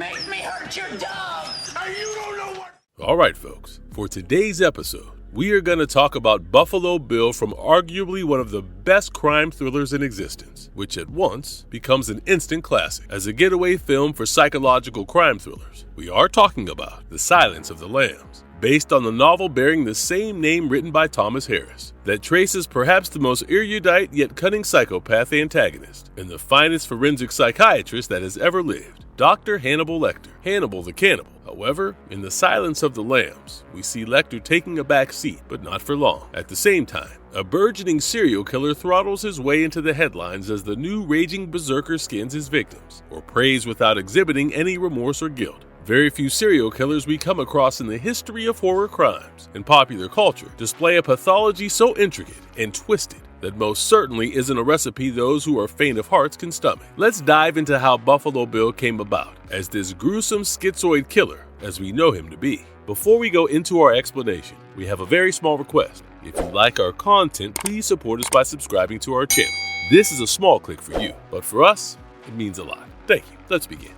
make me hurt your dog! And you don't know what... Alright folks, for today's episode, we are going to talk about Buffalo Bill from arguably one of the best crime thrillers in existence, which at once becomes an instant classic as a getaway film for psychological crime thrillers. We are talking about The Silence of the Lambs, based on the novel bearing the same name written by Thomas Harris, that traces perhaps the most erudite yet cunning psychopath antagonist and the finest forensic psychiatrist that has ever lived, Dr. Hannibal Lecter, Hannibal the Cannibal. However, in The Silence of the Lambs, we see Lecter taking a back seat, but not for long. At the same time, a burgeoning serial killer throttles his way into the headlines as the new raging berserker skins his victims, or preys without exhibiting any remorse or guilt. Very few serial killers we come across in the history of horror crimes and popular culture display a pathology so intricate and twisted that most certainly isn't a recipe those who are faint of hearts can stomach. Let's dive into how Buffalo Bill came about as this gruesome schizoid killer as we know him to be. Before we go into our explanation, we have a very small request. If you like our content, please support us by subscribing to our channel. This is a small click for you, but for us, it means a lot. Thank you. Let's begin.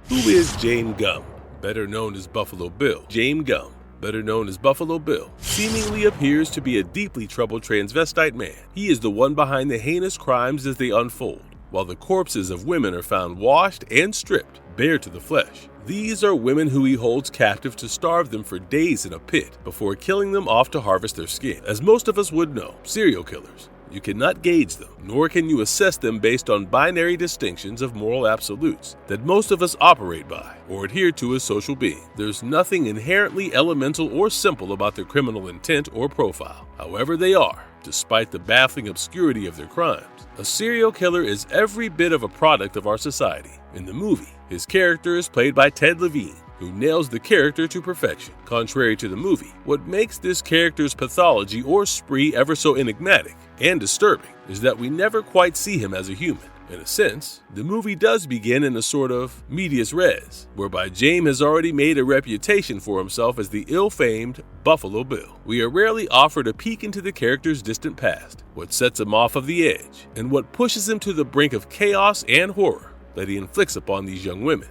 Who is James Gumb, better known as Buffalo Bill? James Gumb, better known as Buffalo Bill, seemingly appears to be a deeply troubled transvestite man. He is the one behind the heinous crimes as they unfold, while the corpses of women are found washed and stripped, bare to the flesh. These are women who he holds captive to starve them for days in a pit before killing them off to harvest their skin. As most of us would know, serial killers, you cannot gauge them, nor can you assess them based on binary distinctions of moral absolutes that most of us operate by or adhere to as social beings. There's nothing inherently elemental or simple about their criminal intent or profile. However they are, despite the baffling obscurity of their crimes, a serial killer is every bit of a product of our society. In the movie, his character is played by Ted Levine, who nails the character to perfection. Contrary to the movie, what makes this character's pathology or spree ever so enigmatic and disturbing is that we never quite see him as a human. In a sense, the movie does begin in a sort of medias res, whereby James has already made a reputation for himself as the ill-famed Buffalo Bill. We are rarely offered a peek into the character's distant past, what sets him off of the edge, and what pushes him to the brink of chaos and horror that he inflicts upon these young women.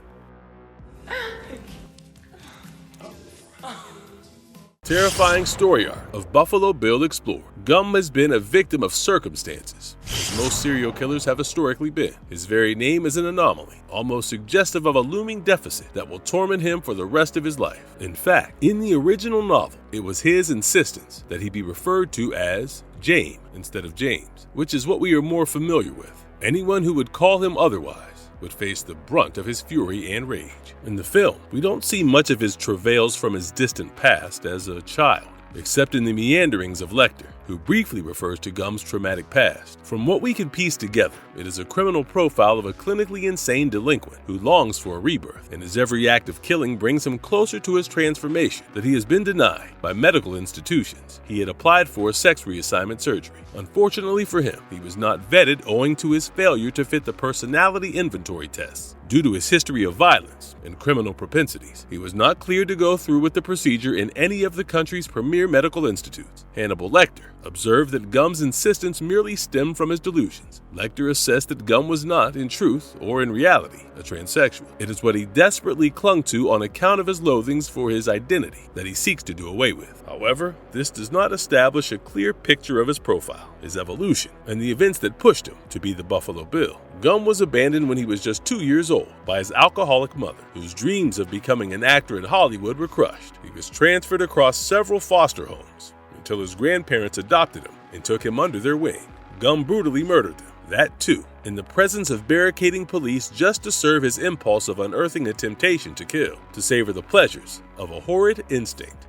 Terrifying story arc of Buffalo Bill explored. Gumb has been a victim of circumstances, as most serial killers have historically been. His very name is an anomaly, almost suggestive of a looming deficit that will torment him for the rest of his life. In fact, in the original novel, it was his insistence that he be referred to as James instead of James, which is what we are more familiar with. Anyone who would call him otherwise would face the brunt of his fury and rage. In the film, we don't see much of his travails from his distant past as a child, except in the meanderings of Lecter, who briefly refers to Gumb's traumatic past. From what we can piece together, it is a criminal profile of a clinically insane delinquent who longs for a rebirth, and his every act of killing brings him closer to his transformation that he has been denied by medical institutions. He had applied for sex reassignment surgery. Unfortunately for him, he was not vetted owing to his failure to fit the personality inventory tests. Due to his history of violence and criminal propensities, he was not cleared to go through with the procedure in any of the country's premier medical institutes. Hannibal Lecter observed that Gumb's insistence merely stemmed from his delusions. Lecter assessed that Gumb was not, in truth or in reality, a transsexual. It is what he desperately clung to on account of his loathings for his identity that he seeks to do away with. However, this does not establish a clear picture of his profile, his evolution, and the events that pushed him to be the Buffalo Bill. Gumb was abandoned when he was just 2 years old by his alcoholic mother, whose dreams of becoming an actor in Hollywood were crushed. He was transferred across several foster homes until his grandparents adopted him and took him under their wing. Gumb brutally murdered them, that too, in the presence of barricading police just to serve his impulse of unearthing a temptation to kill, to savor the pleasures of a horrid instinct,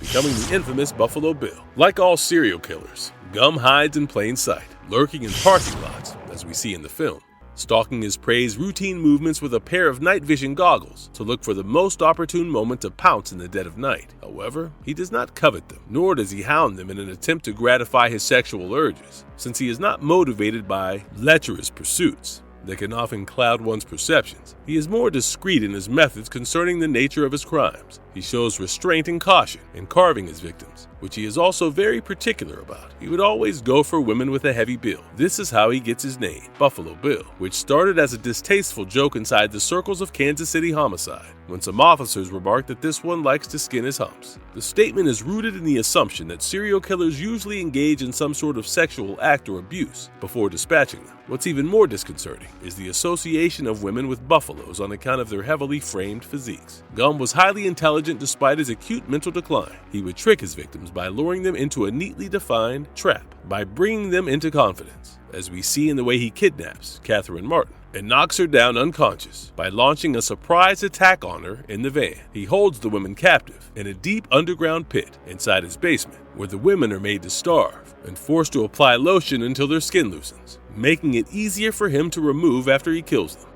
becoming the infamous Buffalo Bill. Like all serial killers, Gumb hides in plain sight, lurking in parking lots, as we see in the film, stalking his prey's routine movements with a pair of night vision goggles to look for the most opportune moment to pounce in the dead of night. However, he does not covet them, nor does he hound them in an attempt to gratify his sexual urges, since he is not motivated by lecherous pursuits. that can often cloud one's perceptions, he is more discreet in his methods concerning the nature of his crimes. He shows restraint and caution in carving his victims, which he is also very particular about. He would always go for women with a heavy build. This is how he gets his name, Buffalo Bill, which started as a distasteful joke inside the circles of Kansas City homicide, when some officers remarked that this one likes to skin his humps. The statement is rooted in the assumption that serial killers usually engage in some sort of sexual act or abuse before dispatching them. What's even more disconcerting is the association of women with buffaloes on account of their heavily framed physiques. Gum was highly intelligent despite his acute mental decline. He would trick his victims by luring them into a neatly defined trap, by bringing them into confidence, as we see in the way he kidnaps Catherine Martin and knocks her down unconscious by launching a surprise attack on her in the van. He holds the women captive in a deep underground pit inside his basement, where the women are made to starve and forced to apply lotion until their skin loosens, making it easier for him to remove after he kills them.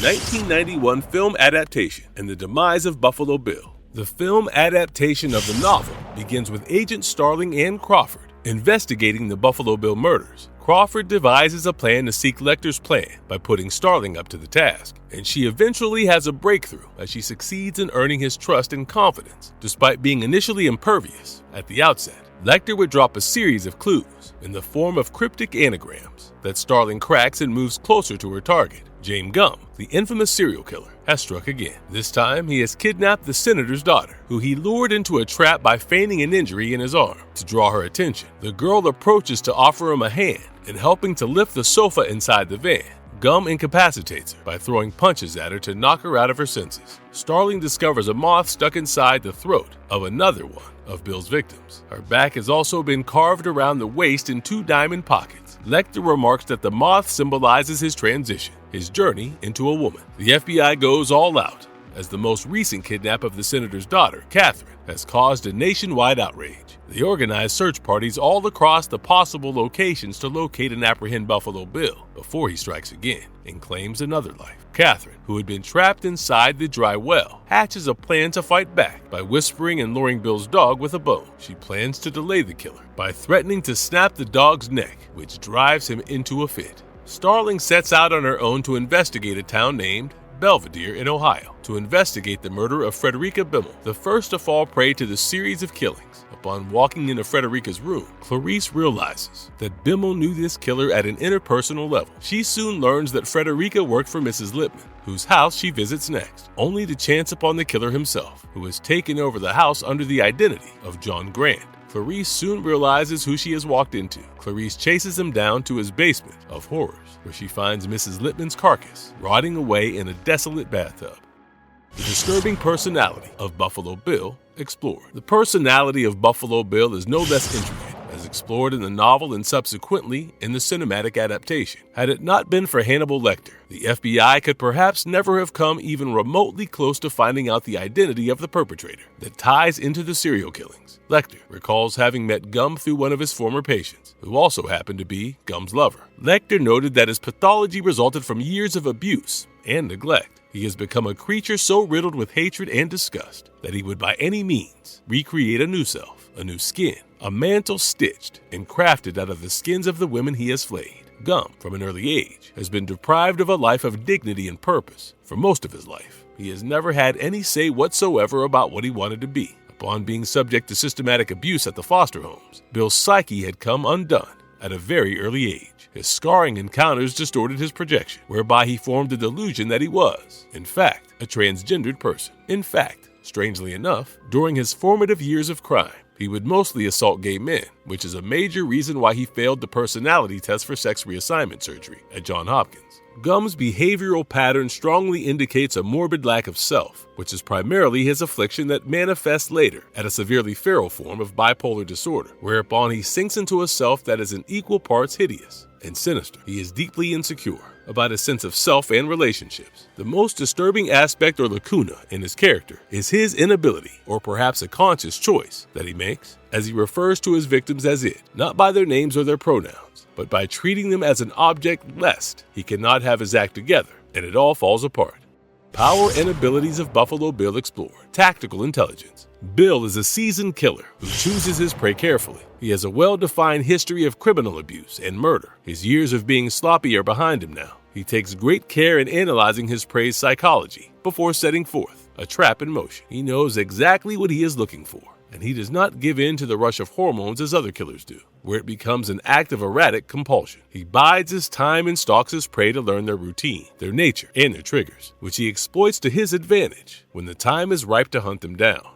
1991 film adaptation and the demise of Buffalo Bill. The film adaptation of the novel begins with Agent Starling and Crawford investigating the Buffalo Bill murders. Crawford devises a plan to seek Lecter's plan by putting Starling up to the task, and she eventually has a breakthrough as she succeeds in earning his trust and confidence, despite being initially impervious at the outset. Lecter would drop a series of clues in the form of cryptic anagrams that Starling cracks and moves closer to her target. James Gum, the infamous serial killer, has struck again. This time, he has kidnapped the senator's daughter, who he lured into a trap by feigning an injury in his arm to draw her attention. The girl approaches to offer him a hand in helping to lift the sofa inside the van. Gum incapacitates her by throwing punches at her to knock her out of her senses. Starling discovers a moth stuck inside the throat of another one of Bill's victims. Her back has also been carved around the waist in 2 diamond pockets. Lecter remarks that the moth symbolizes his transition, his journey into a woman. The FBI goes all out, as the most recent kidnap of the senator's daughter, Catherine, has caused a nationwide outrage. They organize search parties all across the possible locations to locate and apprehend Buffalo Bill before he strikes again and claims another life. Catherine, who had been trapped inside the dry well, hatches a plan to fight back by whispering and luring Bill's dog with a bone. She plans to delay the killer by threatening to snap the dog's neck, which drives him into a fit. Starling sets out on her own to investigate a town named Belvedere in Ohio to investigate the murder of Frederica Bimmel, the first to fall prey to the series of killings. Upon walking into Frederica's room, Clarice realizes that Bimmel knew this killer at an interpersonal level. She soon learns that Frederica worked for Mrs. Lippman, whose house she visits next, only to chance upon the killer himself, who has taken over the house under the identity of John Grant. Clarice soon realizes who she has walked into. Clarice chases him down to his basement of horrors, where she finds Mrs. Lippman's carcass rotting away in a desolate bathtub. The disturbing personality of Buffalo Bill explored. The personality of Buffalo Bill is no less intricate, as explored in the novel and subsequently in the cinematic adaptation. Had it not been for Hannibal Lecter, the FBI could perhaps never have come even remotely close to finding out the identity of the perpetrator that ties into the serial killings. Lecter recalls having met Gum through one of his former patients, who also happened to be Gum's lover. Lecter noted that his pathology resulted from years of abuse and neglect. He has become a creature so riddled with hatred and disgust that he would by any means recreate a new self, a new skin, a mantle stitched and crafted out of the skins of the women he has flayed. Gum, from an early age, has been deprived of a life of dignity and purpose. For most of his life, he has never had any say whatsoever about what he wanted to be. Upon being subject to systematic abuse at the foster homes, Bill's psyche had come undone at a very early age. His scarring encounters distorted his projection, whereby he formed the delusion that he was, in fact, a transgendered person. In fact, strangely enough, during his formative years of crime, he would mostly assault gay men, which is a major reason why he failed the personality test for sex reassignment surgery at Johns Hopkins. Gum's behavioral pattern strongly indicates a morbid lack of self, which is primarily his affliction that manifests later at a severely feral form of bipolar disorder, whereupon he sinks into a self that is in equal parts hideous and sinister. He is deeply insecure about his sense of self and relationships. The most disturbing aspect or lacuna in his character is his inability, or perhaps a conscious choice that he makes, as he refers to his victims as it, not by their names or their pronouns, but by treating them as an object lest he cannot have his act together and it all falls apart. Power and abilities of Buffalo Bill explored. Tactical intelligence. Bill is a seasoned killer who chooses his prey carefully. He has a well-defined history of criminal abuse and murder. His years of being sloppy are behind him now. He takes great care in analyzing his prey's psychology before setting forth a trap in motion. He knows exactly what he is looking for, and he does not give in to the rush of hormones as other killers do, where it becomes an act of erratic compulsion. He bides his time and stalks his prey to learn their routine, their nature, and their triggers, which he exploits to his advantage when the time is ripe to hunt them down.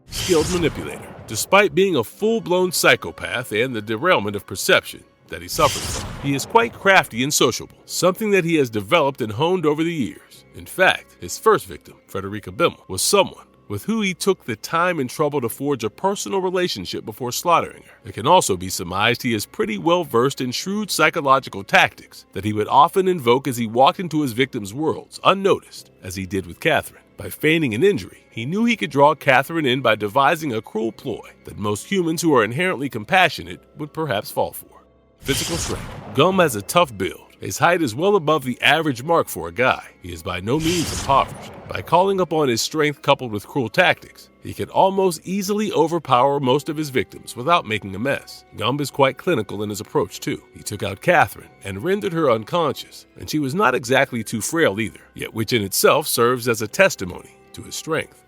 Skilled manipulator. Despite being a full-blown psychopath and the derailment of perception that he suffers from, he is quite crafty and sociable, something that he has developed and honed over the years. In fact, his first victim, Frederica Bimmel, was someone with who he took the time and trouble to forge a personal relationship before slaughtering her. It can also be surmised he is pretty well versed in shrewd psychological tactics that he would often invoke as he walked into his victims' worlds unnoticed, as he did with Catherine. By feigning an injury, he knew he could draw Catherine in by devising a cruel ploy that most humans who are inherently compassionate would perhaps fall for. Physical strength. Gum has a tough build. His height is well above the average mark for a guy. He is by no means impoverished. By calling upon his strength coupled with cruel tactics, he can almost easily overpower most of his victims without making a mess. Gumb is quite clinical in his approach too. He took out Catherine and rendered her unconscious, and she was not exactly too frail either, yet which in itself serves as a testimony to his strength.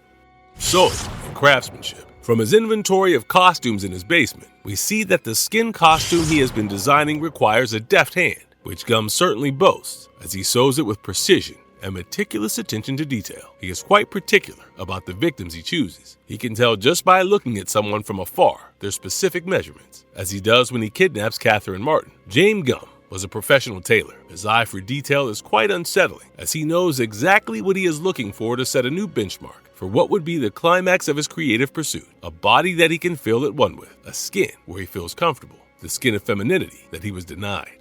Sewing and craftsmanship. From his inventory of costumes in his basement, we see that the skin costume he has been designing requires a deft hand, which Gum certainly boasts, as he sews it with precision and meticulous attention to detail. He is quite particular about the victims he chooses. He can tell just by looking at someone from afar their specific measurements, as he does when he kidnaps Catherine Martin. James Gum was a professional tailor. His eye for detail is quite unsettling, as he knows exactly what he is looking for to set a new benchmark for what would be the climax of his creative pursuit, a body that he can feel at one with, a skin where he feels comfortable, the skin of femininity that he was denied.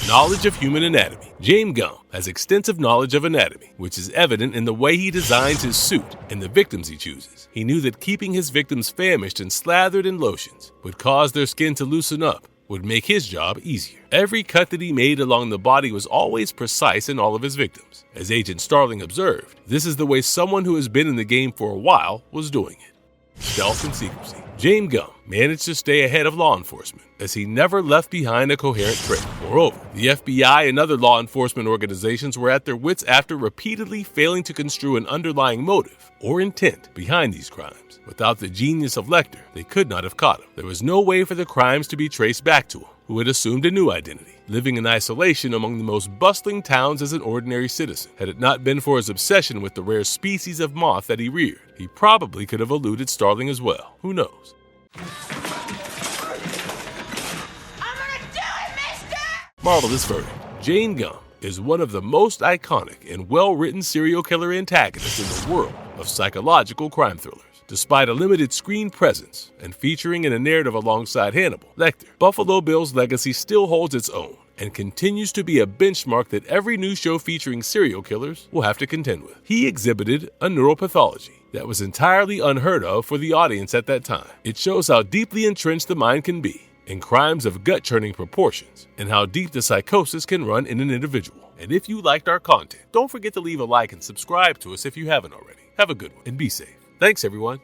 Knowledge of human anatomy. James Gum has extensive knowledge of anatomy, which is evident in the way he designs his suit and the victims he chooses. He knew that keeping his victims famished and slathered in lotions would cause their skin to loosen up, would make his job easier. Every cut that he made along the body was always precise in all of his victims. As Agent Starling observed, this is the way someone who has been in the game for a while was doing it. Stealth and secrecy. James Gum managed to stay ahead of law enforcement, as he never left behind a coherent trail. Moreover, the FBI and other law enforcement organizations were at their wits after repeatedly failing to construe an underlying motive or intent behind these crimes. Without the genius of Lecter, they could not have caught him. There was no way for the crimes to be traced back to him, who had assumed a new identity, living in isolation among the most bustling towns as an ordinary citizen. Had it not been for his obsession with the rare species of moth that he reared, he probably could have eluded Starling as well. Who knows? I'm gonna do it, mister! Marvelous verdict. James Gum is one of the most iconic and well-written serial killer antagonists in the world of psychological crime thrillers. Despite a limited screen presence and featuring in a narrative alongside Hannibal Lecter, Buffalo Bill's legacy still holds its own and continues to be a benchmark that every new show featuring serial killers will have to contend with. He exhibited a neuropathology that was entirely unheard of for the audience at that time. It shows how deeply entrenched the mind can be in crimes of gut-churning proportions and how deep the psychosis can run in an individual. And if you liked our content, don't forget to leave a like and subscribe to us if you haven't already. Have a good one and be safe. Thanks, everyone.